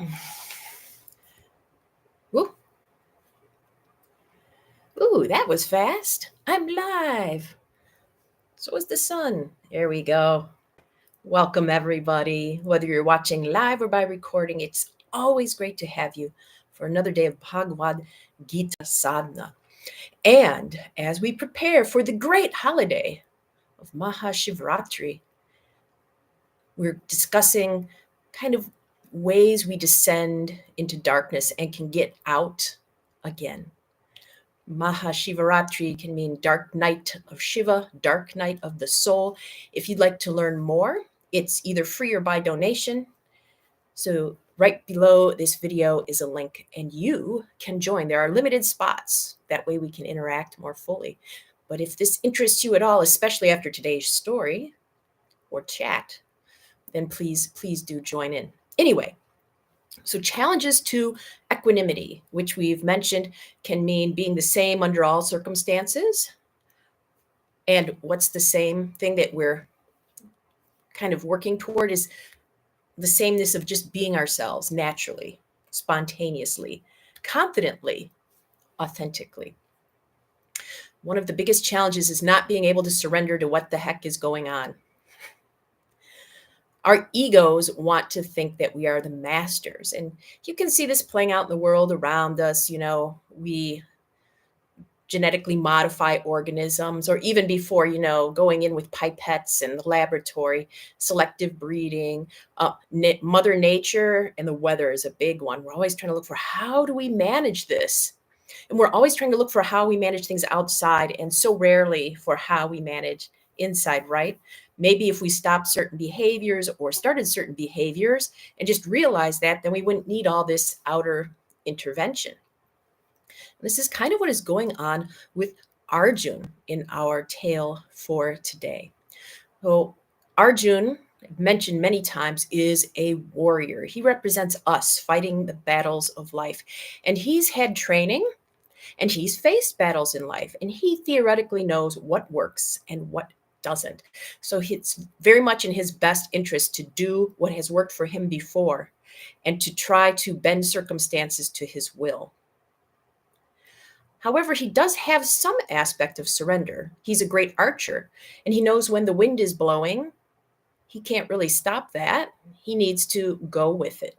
Ooh, ooh, that was fast. I'm live. So is the sun. There we go. Welcome, everybody. Whether you're watching live or by recording, it's always great to have you for another day of Bhagavad Gita Sadhana. And as we prepare for the great holiday of Mahashivratri, we're discussing kind of ways we descend into darkness and can get out again. Mahashivaratri can mean dark night of Shiva, dark night of the soul. If you'd like to learn more, it's either free or by donation. So right below this video is a link and you can join. There are limited spots. That way we can interact more fully. But if this interests you at all, especially after today's story or chat, then please do join in. Anyway, so challenges to equanimity, which we've mentioned, can mean being the same under all circumstances. And what's the same thing that we're kind of working toward is the sameness of just being ourselves naturally, spontaneously, confidently, authentically. One of the biggest challenges is not being able to surrender to what the heck is going on. Our egos want to think that we are the masters. And you can see this playing out in the world around us. We genetically modify organisms, or even before, going in with pipettes in the laboratory, selective breeding, Mother Nature and the weather is a big one. We're always trying to look for how do we manage this? And we're always trying to look for how we manage things outside and so rarely for how we manage inside, right? Maybe if we stopped certain behaviors or started certain behaviors and just realized that, then we wouldn't need all this outer intervention. This is kind of what is going on with Arjun in our tale for today. So Arjun, I've mentioned many times, is a warrior. He represents us fighting the battles of life. And he's had training and he's faced battles in life. And he theoretically knows what works and what doesn't. So it's very much in his best interest to do what has worked for him before and to try to bend circumstances to his will. However, he does have some aspect of surrender. He's a great archer, and he knows when the wind is blowing, he can't really stop that. He needs to go with it.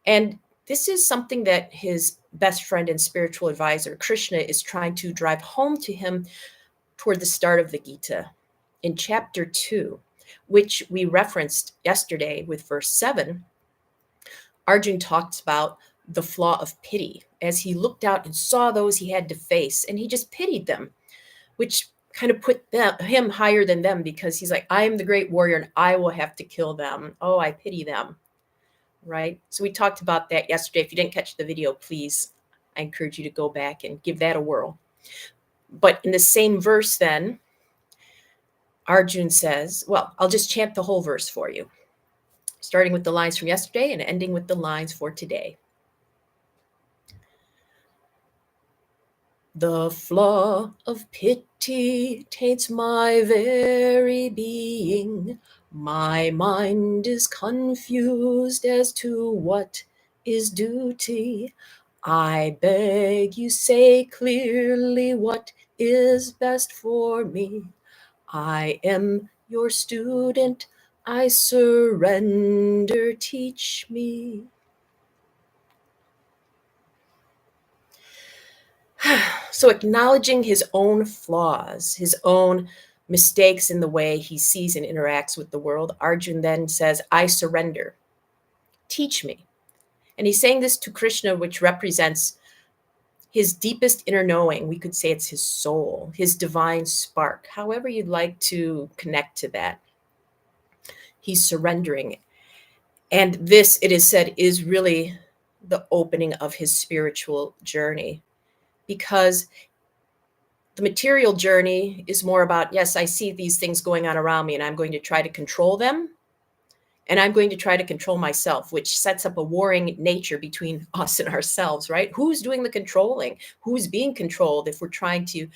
And this is something that his best friend and spiritual advisor, Krishna, is trying to drive home to him toward the start of the Gita in chapter 2, which we referenced yesterday with verse 7. Arjun talks about the flaw of pity as he looked out and saw those he had to face, and he just pitied them, which kind of put him higher than them, because he's like, I am the great warrior and I will have to kill them. Oh, I pity them, right? So we talked about that yesterday. If you didn't catch the video, please, I encourage you to go back and give that a whirl. But in the same verse then, Arjun says, well, I'll just chant the whole verse for you, starting with the lines from yesterday and ending with the lines for today. The flaw of pity taints my very being. My mind is confused as to what is duty. I beg you say clearly what is best for me. I am your student. I surrender. Teach me. So acknowledging his own flaws, his own mistakes in the way he sees and interacts with the world, Arjun then says, I surrender. Teach me. And he's saying this to Krishna, which represents his deepest inner knowing. We could say it's his soul, his divine spark, however you'd like to connect to that. He's surrendering. And this, it is said, is really the opening of his spiritual journey, because the material journey is more about, yes, I see these things going on around me and I'm going to try to control them. And I'm going to try to control myself, which sets up a warring nature between us and ourselves, right? Who's doing the controlling? Who's being controlled if we're trying to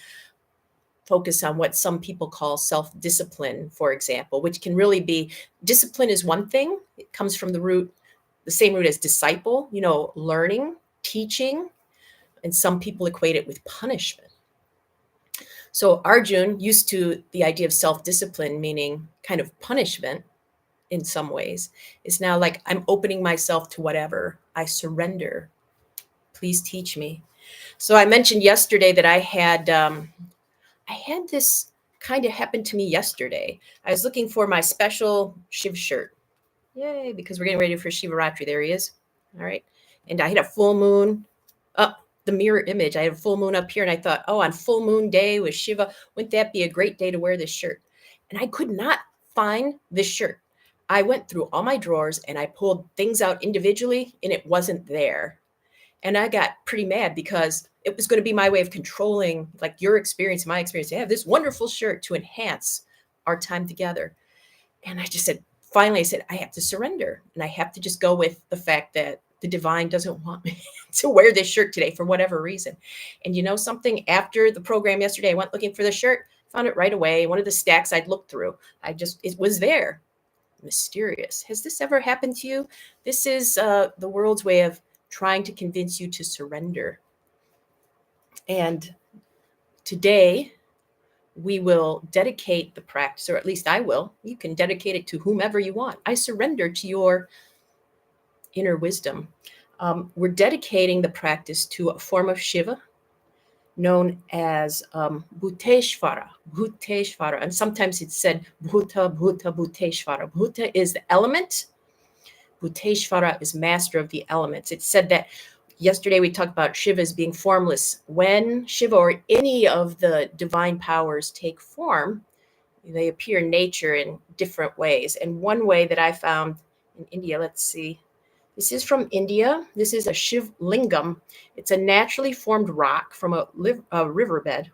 focus on what some people call self-discipline, for example, which can really be, discipline is one thing. It comes from the root the same root as disciple, learning, teaching, and some people equate it with punishment. So Arjun, used to the idea of self-discipline, meaning kind of punishment in some ways, is now like, I'm opening myself to whatever. I surrender. Please teach me. So I mentioned yesterday that I had this kind of happen to me yesterday. I was looking for my special Shiv shirt. Yay, because we're getting ready for Shivaratri. There he is. All right. And I had a full moon up, the mirror image. I had a full moon up here, and I thought, oh, on full moon day with Shiva, wouldn't that be a great day to wear this shirt? And I could not find this shirt. I went through all my drawers and I pulled things out individually, and it wasn't there. And I got pretty mad because it was going to be my way of controlling, like, your experience, my experience, to have this wonderful shirt to enhance our time together. And I just said, finally, I said, I have to surrender. And I have to just go with the fact that the divine doesn't want me to wear this shirt today for whatever reason. And you know something? After the program yesterday, I went looking for the shirt, found it right away. One of the stacks I'd looked through, it was there. Mysterious. Has this ever happened to you? This is the world's way of trying to convince you to surrender. And today, we will dedicate the practice, or at least I will. You can dedicate it to whomever you want. I surrender to your inner wisdom. We're dedicating the practice to a form of Shiva known as Bhuteshwara. Bhuteshwara. And sometimes it's said Bhuta, Bhuta, Bhuteshwara. Bhuta is the element. Bhuteshwara is master of the elements. It's said that yesterday we talked about Shiva as being formless. When Shiva or any of the divine powers take form, they appear in nature in different ways. And one way that I found in India, let's see, this is from India. This is a Shiv lingam. It's a naturally formed rock from a riverbed.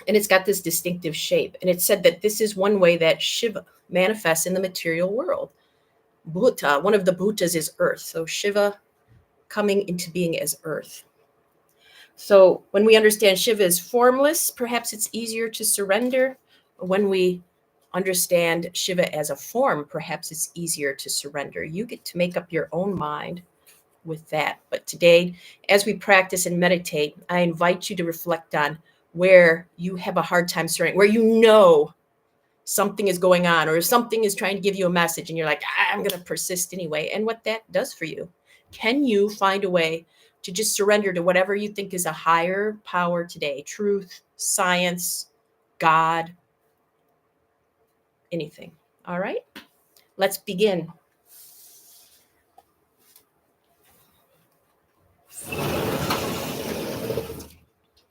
And it's got this distinctive shape. And it's said that this is one way that Shiva manifests in the material world. Bhuta, one of the Bhutas is earth. So Shiva coming into being as earth. So when we understand Shiva is formless, perhaps it's easier to surrender. When we understand Shiva as a form, perhaps it's easier to surrender. You get to make up your own mind with that. But today, as we practice and meditate, I invite you to reflect on where you have a hard time surrendering, where you know something is going on, or something is trying to give you a message and you're like, I'm going to persist anyway, and what that does for you. Can you find a way to just surrender to whatever you think is a higher power today? Truth, science, God, anything. All right, let's begin.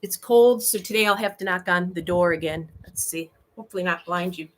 It's cold, so today I'll have to knock on the door again. Let's see. Hopefully not blind you.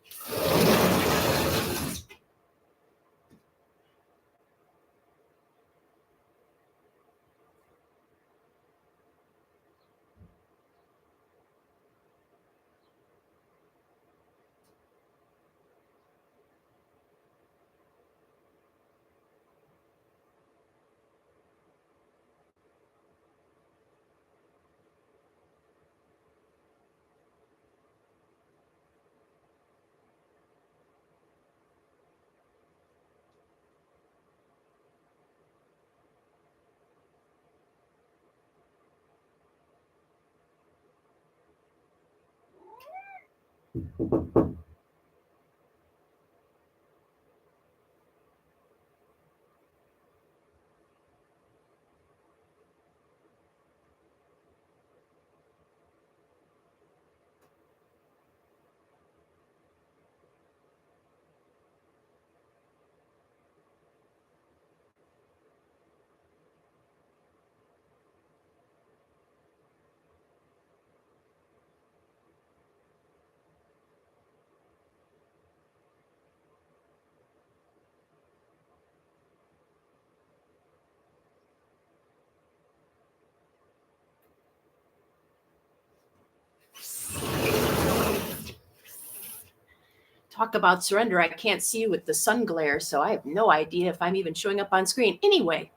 Talk about surrender. I can't see you with the sun glare, so I have no idea if I'm even showing up on screen. Anyway,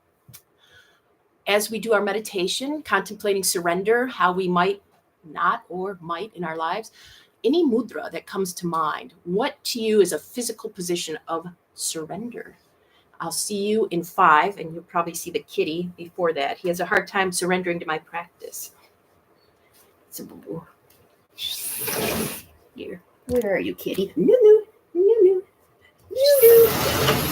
as we do our meditation, contemplating surrender, how we might not or might in our lives, any mudra that comes to mind, what to you is a physical position of surrender? I'll see you in 5, and you'll probably see the kitty before that. He has a hard time surrendering to my practice. It's a boo-boo. Here. Where are you, kitty? Noo-noo. Noo-noo. Noo-noo.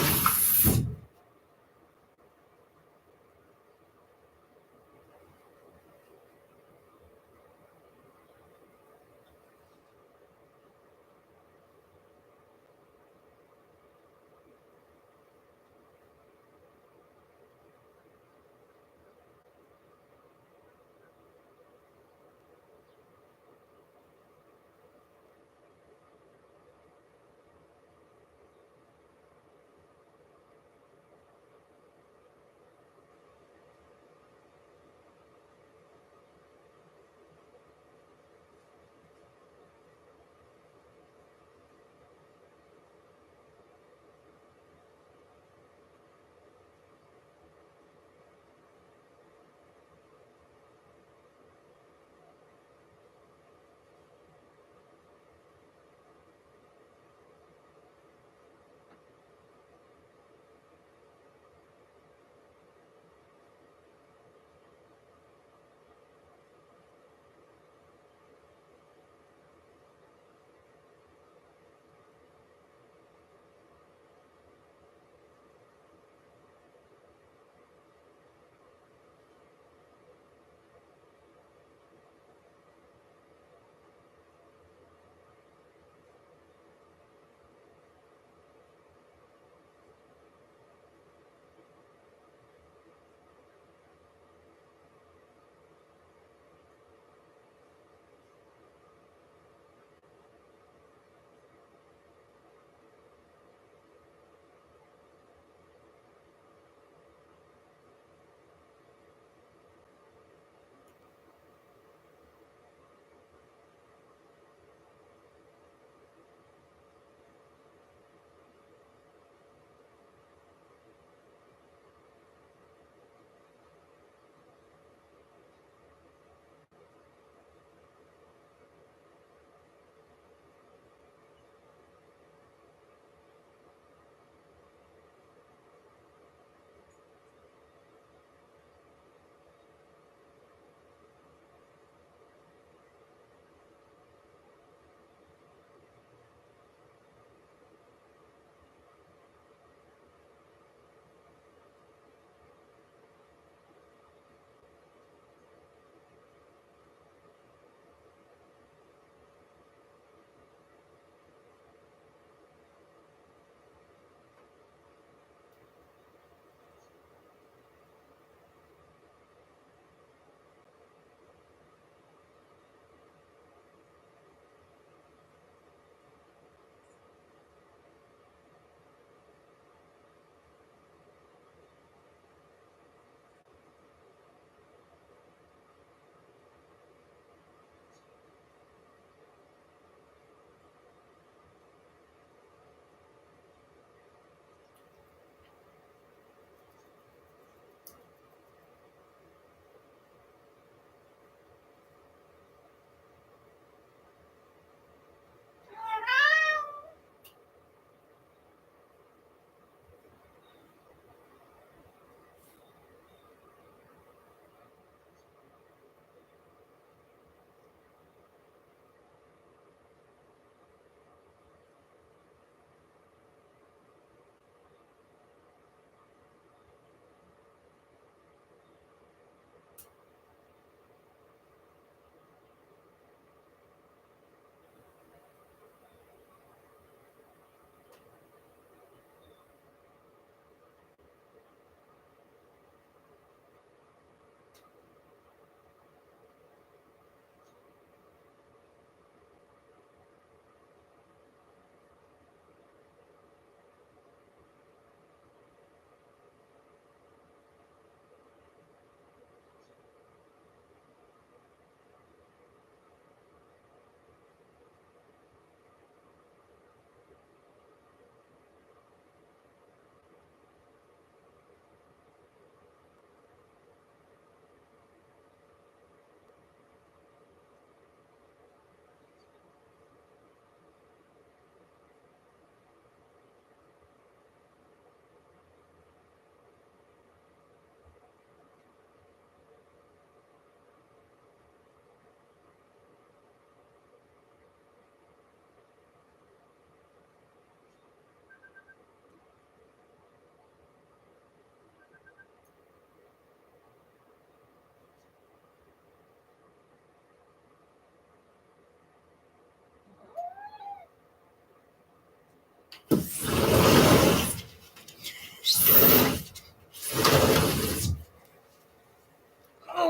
Oh,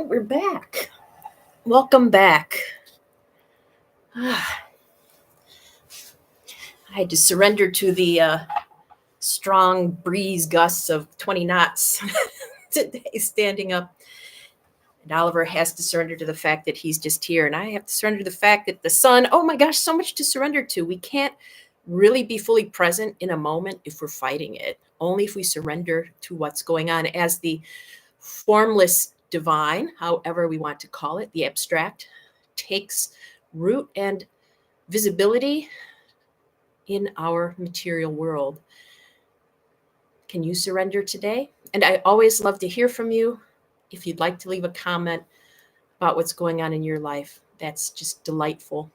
we're back. Welcome back. I had to surrender to the strong breeze gusts of 20 knots today, standing up. And Oliver has to surrender to the fact that he's just here. And I have to surrender to the fact that the sun, oh my gosh, so much to surrender to. We can't really be fully present in a moment if we're fighting it. Only if we surrender to what's going on as the formless divine, however we want to call it, the abstract, takes root and visibility in our material world. Can you surrender today? And I always love to hear from you. If you'd like to leave a comment about what's going on in your life, that's just delightful.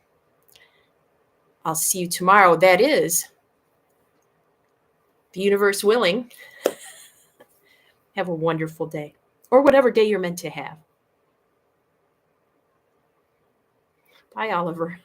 I'll see you tomorrow. That is, the universe willing. Have a wonderful day, or whatever day you're meant to have. Bye, Oliver.